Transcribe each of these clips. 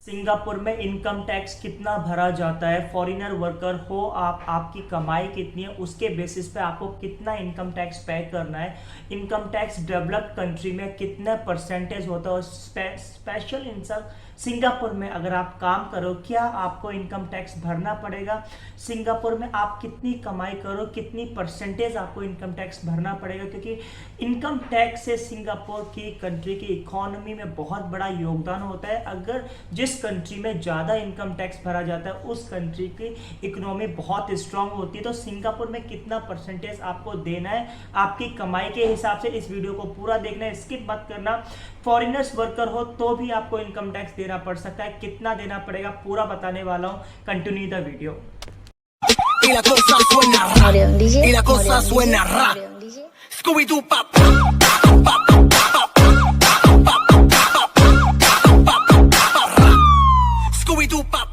Singapore में income tax कितना भरा जाता है, फॉरेनर वर्कर हो आप, आपकी कमाई कितनी है, उसके बेसिस पे आपको कितना इनकम टैक्स पे करना है। इनकम टैक्स डेवलप्ड कंट्री में कितना परसेंटेज होता है और स्पेशल इंसान सिंगापुर में अगर आप काम करो क्या आपको इनकम टैक्स भरना पड़ेगा। सिंगापुर में आप कितनी कमाई करो कितनी परसेंटेज आपको इनकम टैक्स भरना पड़ेगा, क्योंकि इनकम टैक्स से सिंगापुर की कंट्री की इकोनॉमी में बहुत बड़ा योगदान होता है। अगर जिस कंट्री में ज़्यादा इनकम टैक्स भरा जाता है उस कंट्री की इकोनॉमी बहुत स्ट्रांग होती है। तो सिंगापुर में कितना परसेंटेज आपको देना है आपकी कमाई के हिसाब से, इस वीडियो को पूरा देखना है, स्किप मत करना। फॉरेनर्स वर्कर हो तो भी आपको इनकम टैक्स देना पड़ सकता है, कितना देना पड़ेगा पूरा बताने वाला हूँ। Continue the video. Y la cosa suena ra. Y la cosa suena ra. Scooby Doo pop. Scooby Doo pop.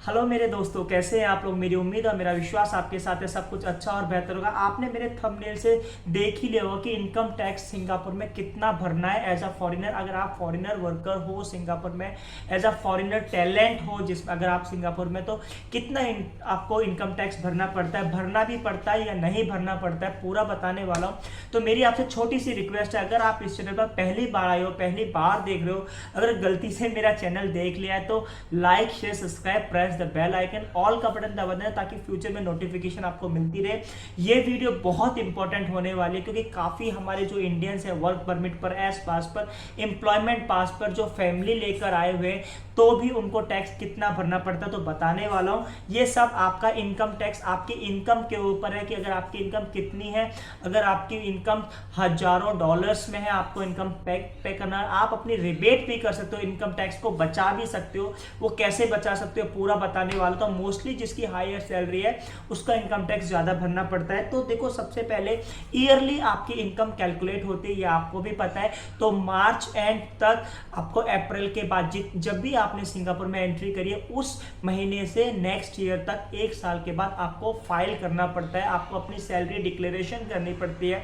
Hello मेरे दोस्तों, कैसे हैं आप लोग। मेरी उम्मीद और मेरा विश्वास आपके साथ है सब कुछ अच्छा और बेहतर होगा। आपने मेरे थंबनेल से देख ही लिया होगा कि इनकम टैक्स सिंगापुर में कितना भरना है एज अ फॉरेनर। अगर आप फॉरेनर वर्कर हो सिंगापुर में, एज अ फॉरेनर टैलेंट हो जिस अगर आप सिंगापुर में, तो कितना आपको इनकम टैक्स भरना पड़ता है, भरना भी पड़ता है या नहीं भरना पड़ता है, पूरा बताने वाला हूँ। तो मेरी आपसे छोटी सी रिक्वेस्ट है, अगर आप इस चैनल पर पहली बार आए हो, पहली बार देख रहे हो, अगर गलती से मेरा चैनल देख लिया है तो like share subscribe press the bell icon all का बटन दबा देना ताकि फ्यूचर में नोटिफिकेशन आपको मिलती रहे। ये वीडियो बहुत इंपॉर्टेंट होने वाली है क्योंकि काफी हमारे जो इंडियंस है वर्क परमिट पर, एस पास पर, एम्प्लॉयमेंट पास पर जो फैमिली लेकर आए हुए तो भी उनको टैक्स कितना भरना पड़ता है तो बताने वाला हूं। ये सब आपका इनकम टैक्स आपकी इनकम के ऊपर है कि अगर आपकी इनकम कितनी है। अगर आपकी इनकम हजारों डॉलर्स में है आपको इनकम पे करना है। आप अपनी रिबेट भी कर सकते हो, इनकम टैक्स को बचा भी सकते हो। वो कैसे बचा सकते हो पूरा बताने वाला। तो मोस्टली जिसकी हायर सैलरी है उसका इनकम टैक्स ज्यादा भरना पड़ता है। तो देखो, सबसे पहले ईयरली आपकी इनकम कैलकुलेट होती है, ये आपको भी पता है। तो मार्च एंड तक आपको अप्रैल के बाद जब भी आपने सिंगापुर में एंट्री करी है उस महीने से नेक्स्ट ईयर तक एक साल के बाद आपको फाइल करना पड़ता है, आपको अपनी सैलरी डिक्लेरेशन करनी पड़ती है।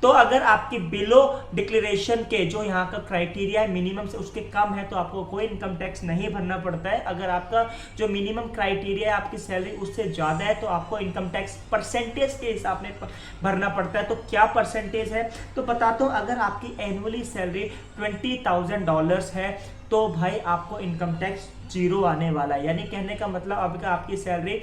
तो अगर आपकी बिलो डिक्लेरेशन के जो यहाँ का क्राइटेरिया है मिनिमम से उसके कम है तो आपको कोई इनकम टैक्स नहीं भरना पड़ता है। अगर आपका जो मिनिमम क्राइटेरिया है आपकी सैलरी उससे ज्यादा है तो आपको इनकम टैक्स परसेंटेज के हिसाब में भरना पड़ता है। तो क्या परसेंटेज है तो बताता हूँ। अगर आपकी एनुअली सैलरी $20,000 है तो भाई आपको इनकम टैक्स जीरो आने वाला है। यानी कहने का मतलब अभी आपकी सैलरी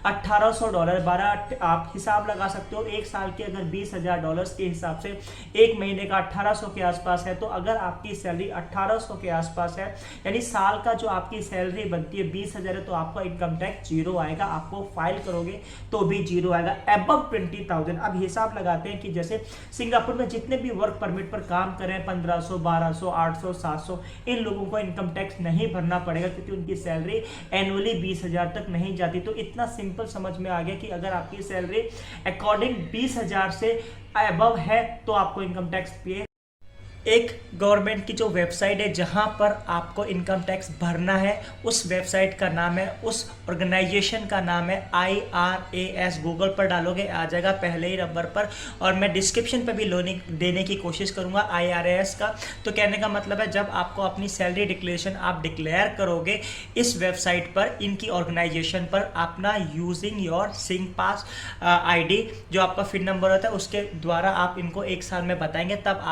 $1,800 12 आप हिसाब लगा सकते हो। एक साल के अगर $20,000 के हिसाब से एक महीने का 1800 के आसपास है। तो अगर आपकी सैलरी 1800 के आसपास है यानी साल का जो आपकी सैलरी बनती है 20,000 है तो आपका इनकम टैक्स जीरो आएगा। आपको फाइल करोगे तो भी जीरो आएगा। अबव 20,000 अब हिसाब लगाते हैं कि जैसे सिंगापुर में जितने भी वर्क परमिट पर काम करें 1500 1200 800 700 इन लोगों को इनकम टैक्स नहीं भरना पड़ेगा क्योंकि उनकी सैलरी एनुअली 20,000 तक नहीं जाती। तो इतना सिंपल समझ में आ गया कि अगर आपकी सैलरी अकॉर्डिंग 20,000 से अबव है तो आपको इनकम टैक्स पे। एक गवर्नमेंट की जो वेबसाइट है जहां पर आपको इनकम टैक्स भरना है उस वेबसाइट का नाम है, उस ऑर्गेनाइजेशन का नाम है IRAS। गूगल पर डालोगे आ जाएगा पहले ही नंबर पर, और मैं डिस्क्रिप्शन पे भी देने की कोशिश करूंगा IRAS का। तो कहने का मतलब है जब आपको अपनी सैलरी डिक्लेरेशन आप डिक्लेयर करोगे इस वेबसाइट पर, इनकी ऑर्गेनाइजेशन पर अपना using your Singpass ID जो आपका फिन नंबर होता है उसके द्वारा आप इनको एक साल में बताएंगे, तब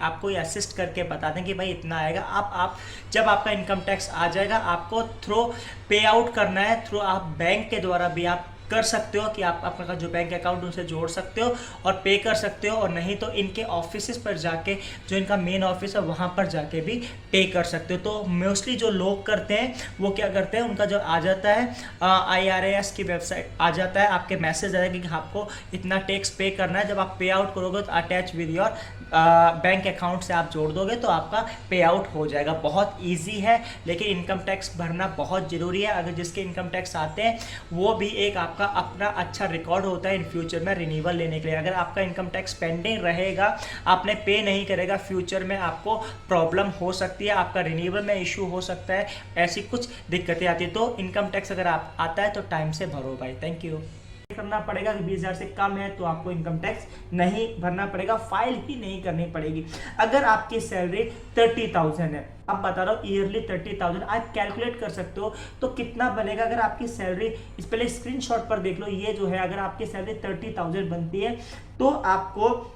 आपको असिस्ट करके बता दें कि भाई इतना आएगा। आप जब आपका इनकम टैक्स आ जाएगा आपको थ्रू पे आउट करना है, थ्रू आप बैंक के द्वारा भी आप कर सकते हो कि आप आपका जो बैंक अकाउंट उनसे जोड़ सकते हो और पे कर सकते हो, और नहीं तो इनके ऑफिस पर जाके जो इनका मेन ऑफिस है वहाँ पर जाके भी पे कर सकते हो। तो मोस्टली जो लोग करते हैं वो क्या करते हैं, उनका जो आ जाता है IRAS की वेबसाइट आ जाता है, आपके मैसेज आएगा कि आपको इतना टैक्स पे करना है। जब आप पे आउट करोगे तो attach with your bank account से आप जोड़ दोगे तो आपका पे आउट हो जाएगा। बहुत ईजी है, लेकिन इनकम टैक्स भरना बहुत ज़रूरी है। अगर जिसके इनकम टैक्स आते हैं वो भी एक आपका अपना अच्छा रिकॉर्ड होता है इन फ्यूचर में रिन्यूअल लेने के लिए। अगर आपका इनकम टैक्स पेंडिंग रहेगा, आपने पे नहीं करेगा, फ्यूचर में आपको प्रॉब्लम हो सकती है, आपका रिन्यूअल में इशू हो सकता है, ऐसी कुछ दिक्कतें आती है। तो इनकम टैक्स अगर आप आता है तो टाइम से भरो भाई। Thank you. करना पड़ेगा, 20,000 से कम है तो आपको इनकम टैक्स नहीं भरना पड़ेगा, फाइल ही नहीं करनी पड़ेगी। अगर आपकी सैलरी 30,000 है, अब बता रहा हूँ ईयरली 30,000, आप कैलकुलेट कर सकते हो तो कितना बनेगा। अगर आपकी सैलरी, इस पहले स्क्रीनशॉट पर देख लो, ये जो है अगर आपकी सैलरी 30,000 बनती है तो आपको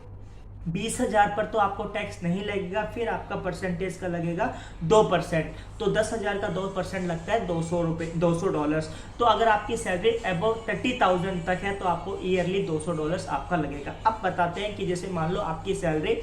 20,000 पर तो आपको टैक्स नहीं लगेगा, फिर आपका परसेंटेज का लगेगा 2%। तो 10,000 का 2% लगता है $200। तो अगर आपकी सैलरी अबव 30,000 तक है तो आपको ईयरली $200 आपका लगेगा। अब बताते हैं कि जैसे मान लो आपकी सैलरी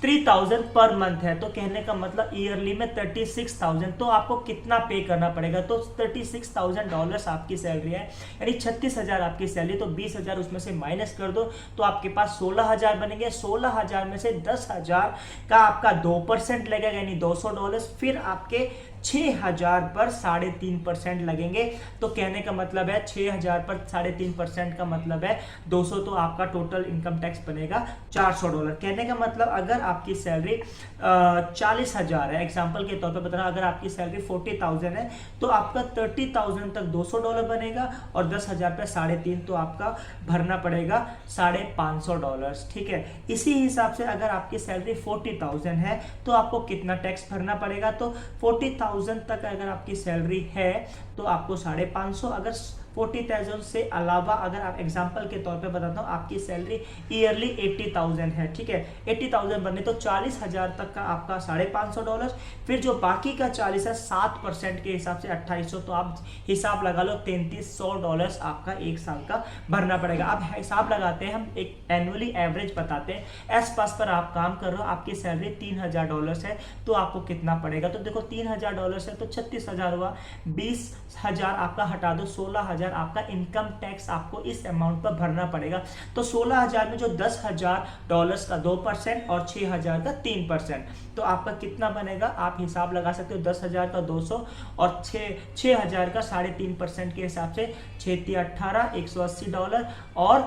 3,000 पर मंथ है, तो कहने का मतलब ईयरली में 36,000, तो आपको कितना पे करना पड़ेगा। तो $36,000 आपकी सैलरी है, यानी 36,000 आपकी सैलरी, तो 20,000 उसमें से माइनस कर दो तो आपके पास 16,000 बनेंगे। 16,000 में से 10,000 का आपका 2% लगेगा, यानी $200। फिर आपके 6,000 पर 3.5% लगेंगे। तो कहने का मतलब है 6,000 पर 3.5% का मतलब है 200, तो आपका टोटल इनकम टैक्स बनेगा $400। कहने का मतलब अगर आपकी सैलरी 40,000 है, एग्जांपल के तौर पर बता रहा, अगर आपकी सैलरी 40,000 है तो आपका 30,000 तक $200 बनेगा और 10,000 पे 3.5, तो आपका भरना पड़ेगा $550। ठीक है, इसी हिसाब से अगर आपकी सैलरी 40,000 है तो आपको कितना टैक्स भरना पड़ेगा। तो 40,000 तक अगर आपकी सैलरी है तो आपको 550। अगर 40,000 से अलावा, अगर आप एग्जांपल के तौर पे बताता हूँ, आपकी सैलरी ईयरली 80,000 है, ठीक है, 80,000 बनने तो 40,000 तक का आपका $550। फिर जो बाकी का 40 है 7% के हिसाब से 2,800, तो आप हिसाब लगा लो $3,300 आपका एक साल का भरना पड़ेगा। अब हिसाब लगाते हैं, हम एक एनुअली एवरेज बताते हैं। एस पास पर आप काम कर रहे हो, आपकी सैलरी $3,000 है तो आपको कितना पड़ेगा। तो देखो $3,000 है तो 36,000 हुआ, 20,000 आपका हटा दो, 16,000 आपका इनकम टैक्स आपको इस अमाउंट पर भरना पड़ेगा। तो 16,000 में जो $10,000 का 2% और 6,000 का 3%, तो आपका कितना बनेगा आप हिसाब लगा सकते हो। 10,000 का 200 और 6,000 का 3.5% के हिसाब से 6×18 $180 और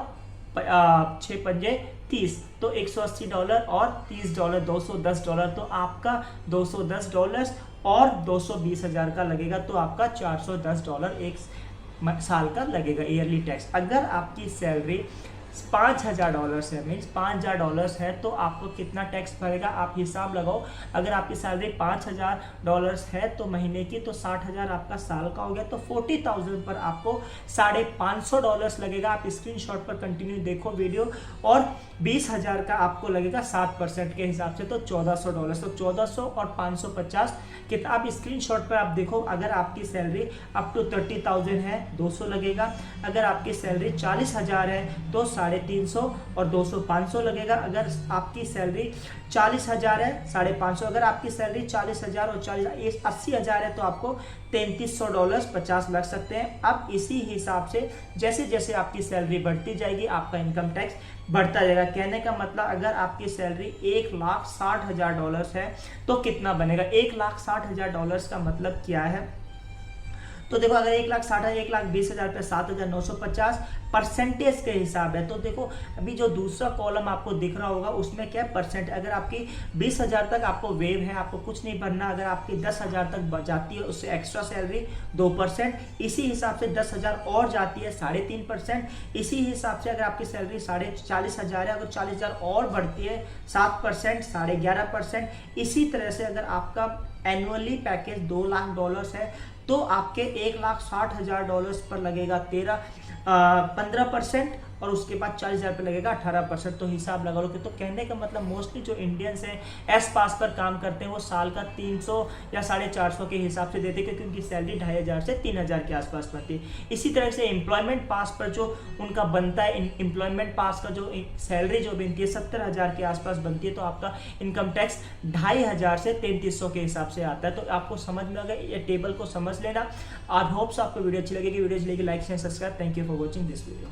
6×5 तो $180 और $30 $210, तो आपका $210 और 220,000 का लगेगा, तो आपका $410 एक साल का लगेगा ईयरली टैक्स। अगर आपकी सैलरी $5,000 है, मीन्स $5,000 है तो आपको कितना टैक्स भरेगा आप हिसाब लगाओ। अगर आपकी सैलरी $5,000 है तो महीने की, तो 60,000 आपका साल का हो गया, तो 40,000 पर आपको $550 लगेगा। आप स्क्रीनशॉट पर कंटिन्यू देखो वीडियो। और 20,000 का आपको लगेगा 7% के हिसाब से, तो $1,400। तो 1,400 और 550 कितना, आप स्क्रीनशॉट पर आप देखो। अगर आपकी सैलरी अप टू 30,000 है 200 लगेगा। अगर आपकी सैलरी 40,000 है तो 350 और 200 500 लगेगा। अगर आपकी सैलरी 40,000 है 550। अगर आपकी सैलरी 40,000 और 80,000 है तो आपको $3,300 50 लग सकते हैं। अब इसी हिसाब से जैसे जैसे आपकी सैलरी बढ़ती जाएगी आपका इनकम टैक्स बढ़ता जाएगा। कहने का मतलब अगर आपकी सैलरी $1,60,000 है तो कितना बनेगा। $1,60,000 का मतलब क्या है, तो देखो अगर 1,60,000 1,20,000 पे 7,950 परसेंटेज के हिसाब है। तो देखो अभी जो दूसरा कॉलम आपको दिख रहा होगा उसमें क्या परसेंट, अगर आपकी 20,000 तक आपको वेव है, आपको कुछ नहीं भरना। अगर आपकी 10,000 तक जाती है उससे एक्स्ट्रा सैलरी 2%, इसी हिसाब से 10,000 और जाती है 3.5%। इसी हिसाब से अगर आपकी सैलरी 40,000 है, अगर 40,000 और बढ़ती है 7%, 11.5%। इसी तरह से अगर आपका एनुअली पैकेज $2,00,000 है तो आपके $1,60,000 पर लगेगा 15%, और उसके बाद 40,000 पे लगेगा 18%। तो हिसाब लगा लो कि, तो कहने का मतलब मोस्टली जो इंडियंस हैं एस पास पर काम करते हैं वो साल का 300 या 450 के हिसाब से देते हैं, क्योंकि उनकी सैलरी 2,500 से 3,000 के आसपास बनती है। इसी तरह से एम्प्लॉयमेंट पास पर जो उनका बनता है, एम्प्लॉयमेंट पास का जो सैलरी जो बनती है 70,000 के आसपास बनती है, तो आपका इनकम टैक्स 2,500 से 3,300 के हिसाब से आता है। तो आपको समझ में आ गया, ये टेबल को समझ लेना। आई होप्स आपको वीडियो अच्छी लगेगी। वीडियो अच्छी लगेगी like share subscribe. Thank you for watching this video.